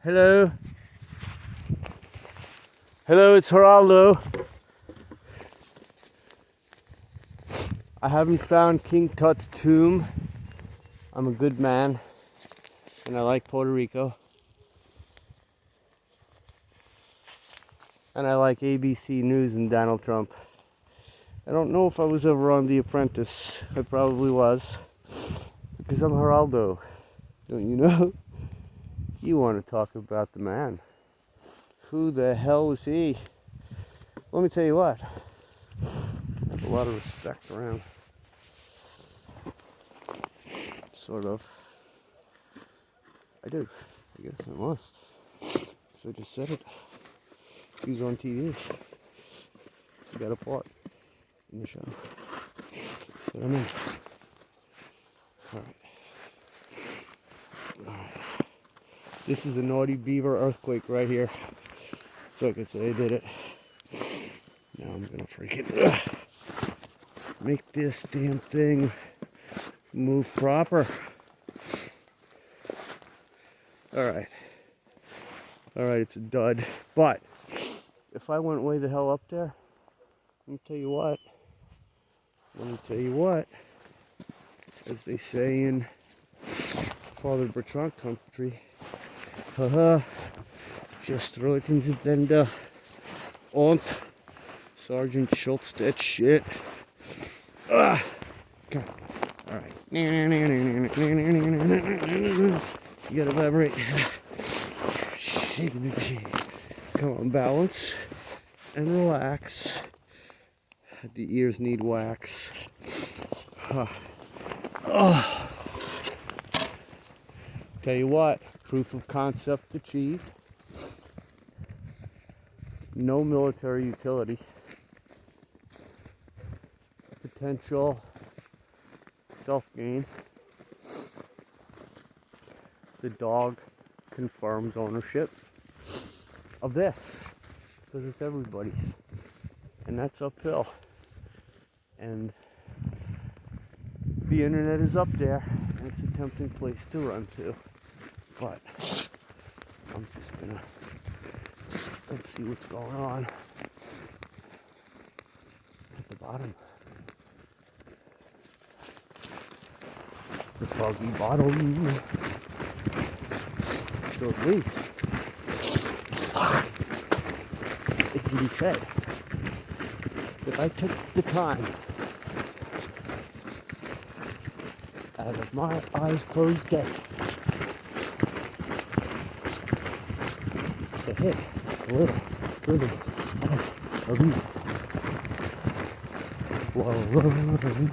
Hello. Hello, it's Geraldo. I haven't found King Tut's tomb. I'm a good man, and I like Puerto Rico. And I like ABC News and Donald Trump. I don't know if I was ever on The Apprentice. I probably was, because I'm Geraldo. Don't you know? You want to talk about the man. Who the hell was he? Let me tell you what. I have a lot of respect around. Sort of. I do. I guess I must. So I just said it. He was on TV. He got a part in the show. But I'm in. Alright. This is a Naughty Beaver earthquake right here. So I could say I did it. Now I'm gonna freaking make this damn thing move proper. Alright. Alright, it's a dud. But if I went way the hell up there, let me tell you what. As they say in Father Bertrand country, haha, just throw it in the blender and Sergeant Schultz that shit. Ah, come on. Alright. You gotta vibrate. Come on, balance and relax. The ears need wax. Oh. Tell you what, proof of concept achieved. No military utility. Potential self-gain. The dog confirms ownership of this, because it's everybody's, and that's uphill. And the internet is up there, and it's a tempting place to run to. But I'm just gonna see what's going on at the bottom. The foggy bottom. So at least it can be said that I took the time out of my eyes closed day to hit a little rhythm of a beat. While running,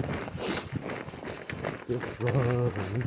just running.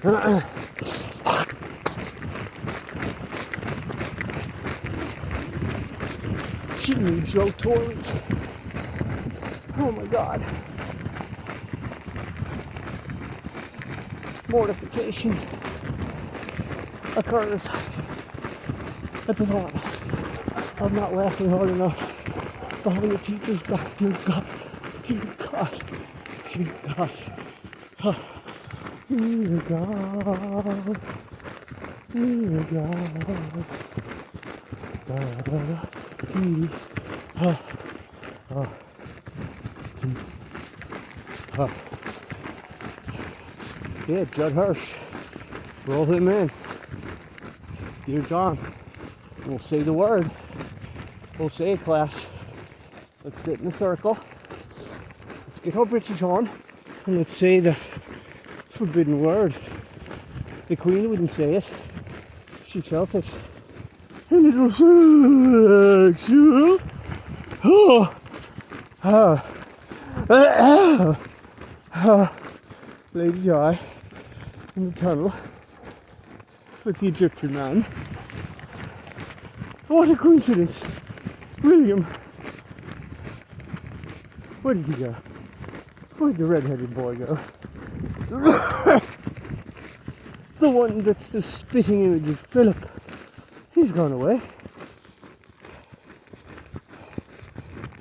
What else is that? Jimmy Joe Torrey. Oh my God. Mortification occurs at the thought of not laughing hard enough behind the teacher's back. Dear God. Dear God. Dear God. Dear God. Dear God. Yeah, Judd Hirsch. Roll him in. Dear John. We'll say the word. We'll say it, class. Let's sit in a circle. Let's get our britches on. And let's say the forbidden word. The Queen wouldn't say it. She felt it. and it was sexual. Oh, Lady Di in the tunnel with the Egyptian man. What a coincidence. William. Where did he go? Where'd the red-headed boy go? The one that's the spitting image of Philip. He's gone away.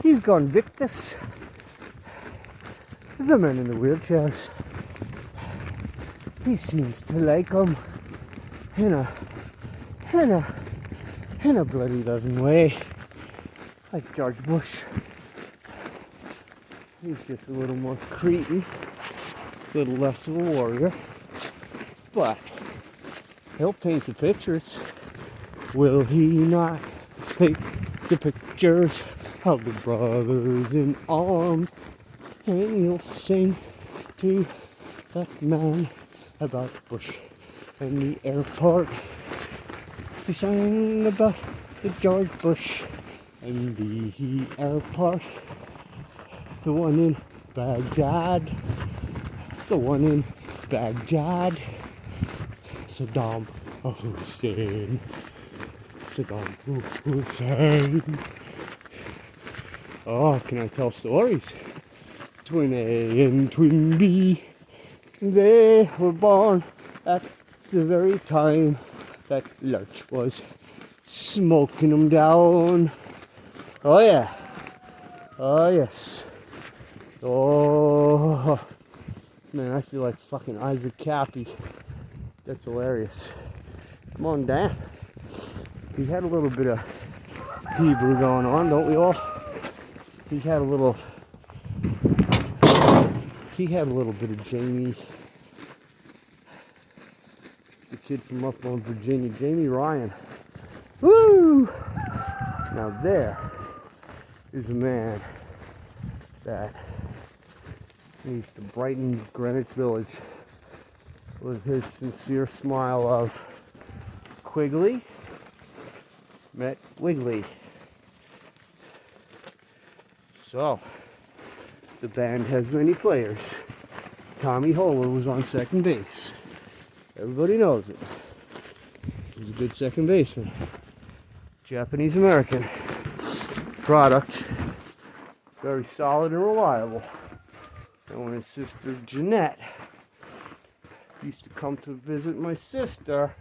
He's gone Victus. The man in the wheelchairs. He seems to like him in a bloody loving way. Like George Bush. He's just a little more creepy, a little less of a warrior. But he'll paint the pictures. Will he not paint the pictures of the brothers in arms? And he'll sing to that man about Bush and the airport. He sang about the George Bush and the airport. The one in Baghdad. The one in Baghdad. Saddam Hussein. Saddam Hussein. Oh, can I tell stories? Twin A and Twin B. They were born at the very time that Lurch was smoking them down. Oh yeah. Oh yes. Oh man, I feel like fucking Isaac Cappy. That's hilarious. Come on, Dan. He had a little bit of Hebrew going on, don't we all? He had a little bit of Jamie, the kid from up on Virginia, Jamie Ryan. Woo! Now there is a man that needs to brighten Greenwich Village with his sincere smile of Quigley met Wiggly. So, the band has many players. Tommy Holer was on second base. Everybody knows it. He's a good second baseman. Japanese American product. Very solid and reliable. And when his sister Jeanette used to come to visit my sister,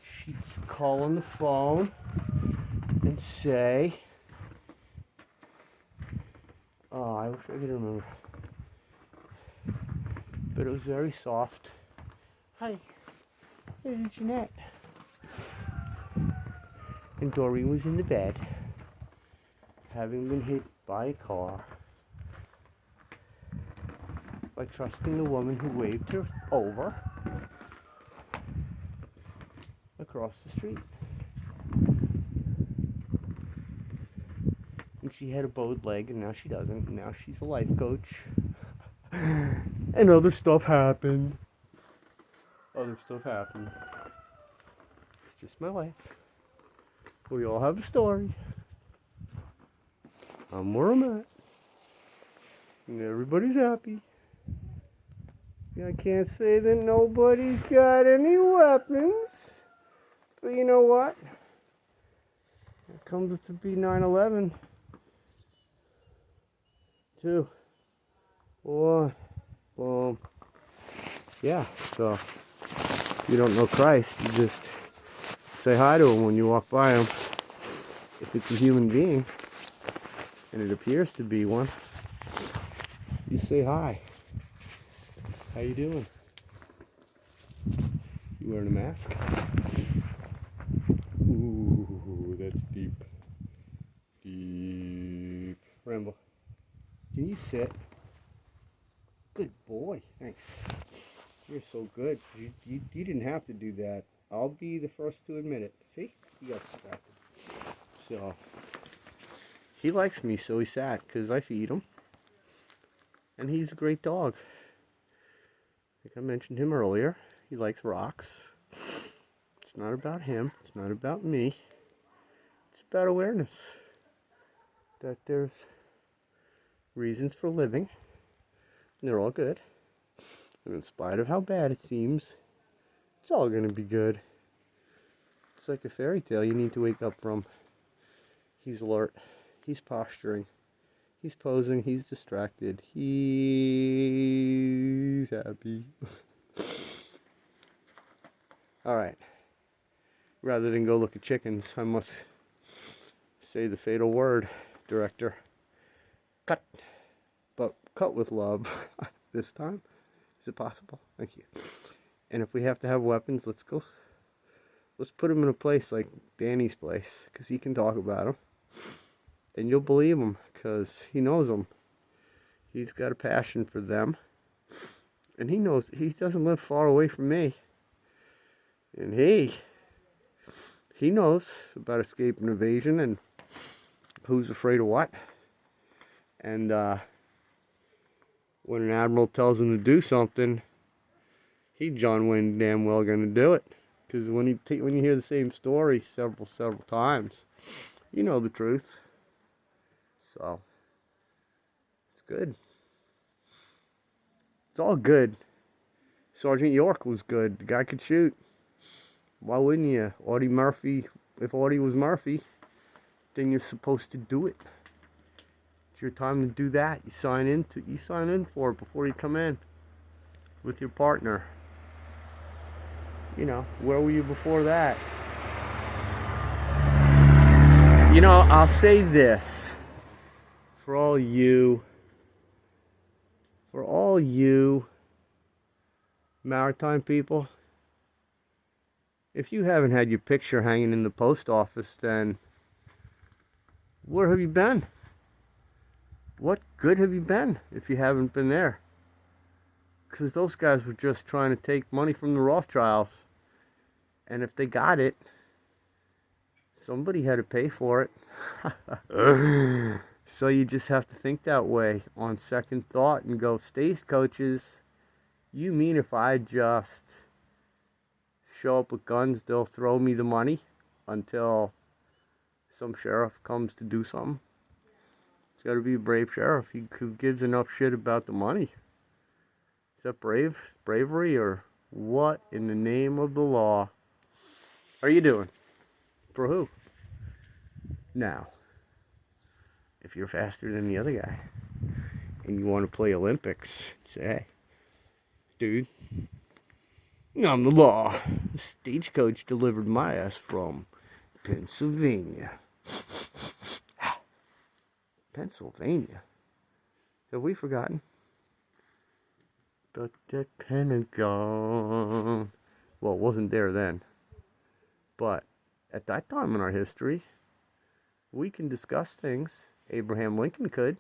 she'd call on the phone and say, oh, I wish I could remember. But it was very soft. Hi, this is Jeanette. And Doreen was in the bed, having been hit by a car, by trusting the woman who waved her over across the street. And she had a bowed leg, and now she doesn't. And now she's a life coach. And other stuff happened. It's just my life. We all have a story. I'm where I'm at. And everybody's happy. I can't say that nobody's got any weapons. But you know what? It comes to be 9/11. 2, 1, boom. Yeah, so if you don't know Christ, you just say hi to him when you walk by him. If it's a human being, and it appears to be one, you say hi. How you doing? You wearing a mask? Ooh, that's deep. Deep. Rambo, can you sit? Good boy, thanks. You're so good. You didn't have to do that. I'll be the first to admit it. See? You got distracted. So, he likes me, so he sat, because I feed him. And he's a great dog. I think I mentioned him earlier. He likes rocks. It's not about him. It's not about me. It's about awareness that there's reasons for living. And they're all good. And in spite of how bad it seems, it's all going to be good. It's like a fairy tale you need to wake up from. He's alert. He's posturing. He's posing. He's distracted. He's happy. Alright. Rather than go look at chickens, I must say the fatal word, director. Cut. But cut with love this time. Is it possible? Thank you. And if we have to have weapons, let's put them in a place like Danny's place, because he can talk about them. And you'll believe him, because he knows them. He's got a passion for them. And he knows he doesn't live far away from me. And he knows about escape and evasion and who's afraid of what. And when an admiral tells him to do something, he John Wayne damn well gonna do it. Because when you hear the same story several times, you know the truth. So it's good. It's all good. Sergeant York was good. The guy could shoot. Why wouldn't you? Audie Murphy. If Audie was Murphy, then you're supposed to do it. It's your time to do that. You sign in for it before you come in with your partner. You know, where were you before that? You know, I'll say this for all you maritime people. If you haven't had your picture hanging in the post office, then where have you been? What good have you been if you haven't been there? Because those guys were just trying to take money from the Rothschilds. And if they got it, somebody had to pay for it. So you just have to think that way on second thought and go, stagecoaches, you mean if I just show up with guns, they'll throw me the money until some sheriff comes to do something? It's got to be a brave sheriff who gives enough shit about the money. Is that bravery, or what in the name of the law are you doing? For who? Now, if you're faster than the other guy and you want to play Olympics, say, hey, dude, I'm the law. The stagecoach delivered my ass from Pennsylvania. Pennsylvania? Have we forgotten? But that Pentagon. Well, it wasn't there then. But at that time in our history, we can discuss things. Abraham Lincoln could.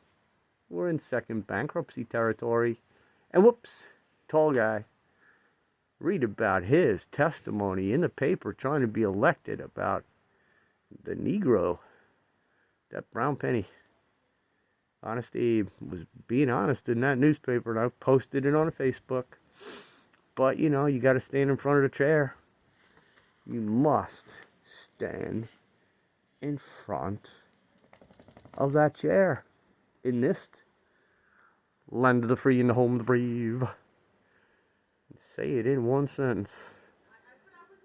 We're in second bankruptcy territory. And whoops, tall guy. Read about his testimony in the paper trying to be elected about the Negro. That brown penny. Honest Abe was being honest in that newspaper, and I posted it on Facebook. But, you know, you got to stand in front of the chair. You must stand in front of that chair in this land of the free and the home of the brave. And say it in one sentence,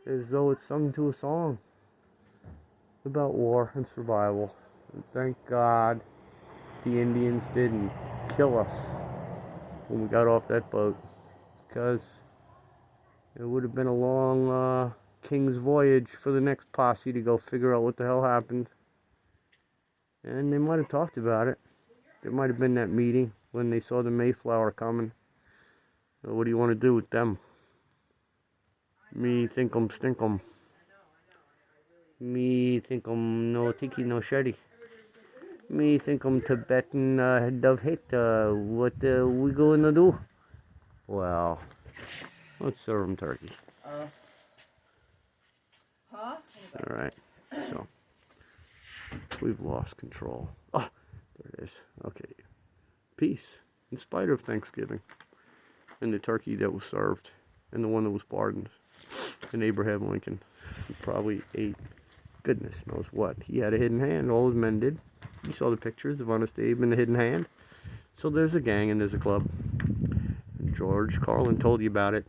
as though it's sung to a song about war and survival. And thank God the Indians didn't kill us when we got off that boat, because it would have been a long King's voyage for the next posse to go figure out what the hell happened. And they might have talked about it. There might have been that meeting when they saw the Mayflower coming. What do you want to do with them? Me think 'em stink 'em. Me think 'em no tiki no shetty. Me think I'm Tibetan dove hit. What we going to do? Well, let's serve them turkey. Alright, so we've lost control. Oh, there it is. Okay. Peace, in spite of Thanksgiving and the turkey that was served and the one that was pardoned. and Abraham Lincoln. He probably ate goodness knows what. He had a hidden hand. All his men did. You saw the pictures of Honest Abe and the hidden hand. So there's a gang and there's a club. And George Carlin told you about it.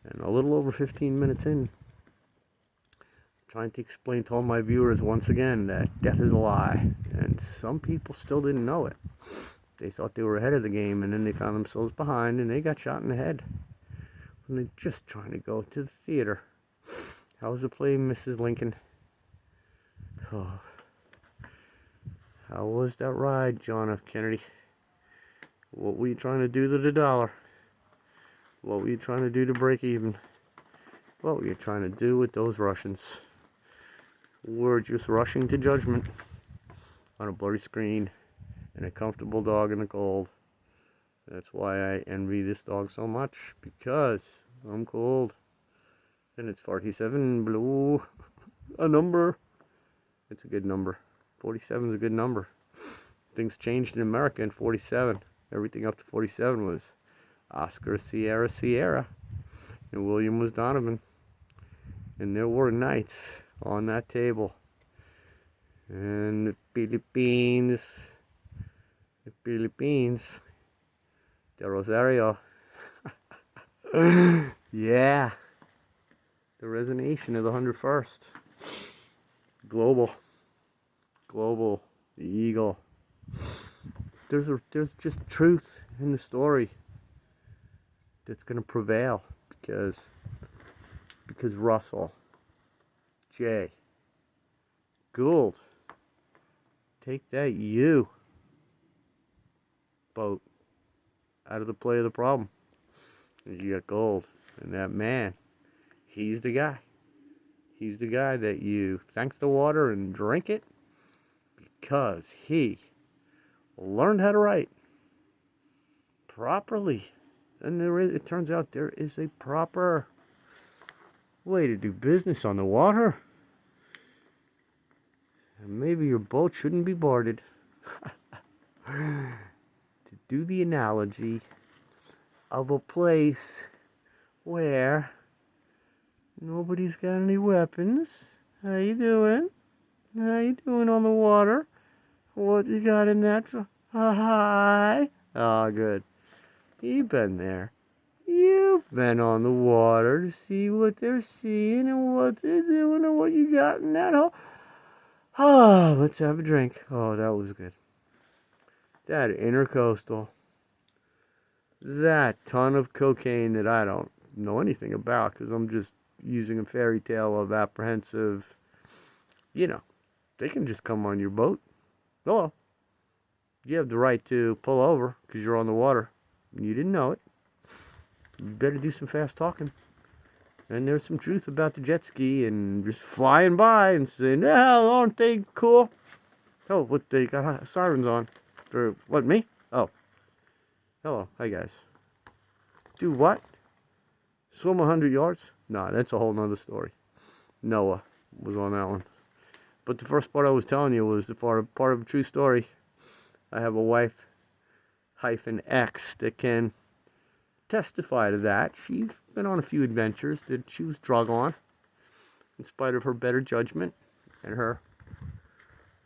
And a little over 15 minutes in, trying to explain to all my viewers once again that death is a lie. And some people still didn't know it. They thought they were ahead of the game, and then they found themselves behind, and they got shot in the head. And they're just trying to go to the theater. How was the play, Mrs. Lincoln? Oh. How was that ride, John F. Kennedy? What were you trying to do to the dollar? What were you trying to do to break even? What were you trying to do with those Russians? We're just rushing to judgment on a blurry screen and a comfortable dog in the cold. That's why I envy this dog so much, because I'm cold. And it's 47 blue, a number. It's a good number. 47 is a good number. Things changed in America in 47. Everything up to 47 was Oscar Sierra Sierra, and William was Donovan. And there were nights on that table. And the Philippines, the Rosario. Yeah. The resonation of the 101st. Global, the eagle. There's just truth in the story that's going to prevail because Russel J. Gould, take that U boat out of the play of the problem. You got Gould, and that man, he's the guy. He's the guy that you thank the water and drink it because he learned how to write properly. And it turns out there is a proper way to do business on the water. And maybe your boat shouldn't be boarded. To do the analogy of a place where nobody's got any weapons. How you doing? How you doing on the water? What you got in that? Hi. Oh, good. You've been there. You've been on the water to see what they're seeing and what they're doing and what you got in that hole. Oh, let's have a drink. Oh, that was good. That intercoastal. That ton of cocaine that I don't know anything about because I'm just using a fairy tale of apprehensive, they can just come on your boat. Hello. You have the right to pull over because you're on the water. You didn't know it. You better do some fast talking. And there's some truth about the jet ski and just flying by and saying, "Hell, aren't they cool?" Oh, what, they got sirens on. Or, what, me? Oh. Hello. Hi, guys. Do what? Swim 100 yards? Nah, that's a whole nother story. Noah was on that one. But the first part I was telling you was the part of a true story. I have a wife, -X, that can testify to that. She's been on a few adventures that she was drug on, in spite of her better judgment and her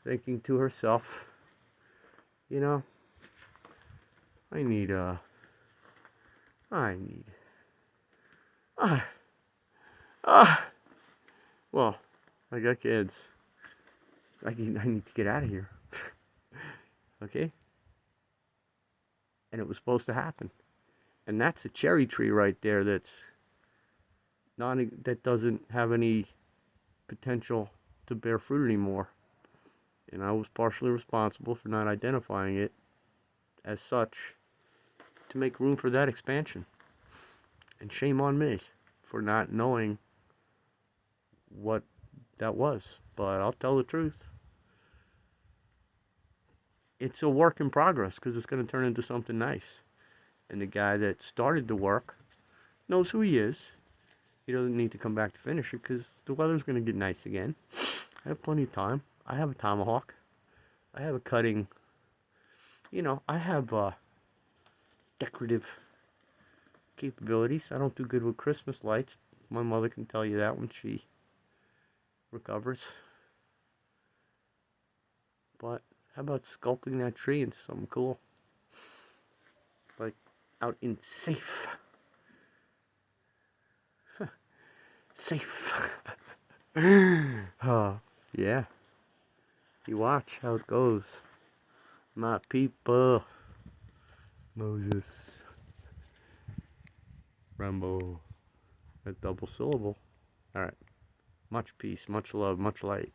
thinking to herself, well, I got kids. I need to get out of here. Okay? And it was supposed to happen. And that's a cherry tree right there that doesn't have any potential to bear fruit anymore. And I was partially responsible for not identifying it as such to make room for that expansion. And shame on me for not knowing what that was. But I'll tell the truth. It's a work in progress because it's going to turn into something nice. And the guy that started the work knows who he is. He doesn't need to come back to finish it because the weather's going to get nice again. I have plenty of time. I have a tomahawk. I have a cutting. I have decorative capabilities. I don't do good with Christmas lights, My mother can tell you that when she recovers. But how about sculpting that tree into something cool? Like out in safe. Safe. Yeah. You watch how it goes. My people. Moses. Rambo. A double syllable. Alright. Much peace, much love, much light.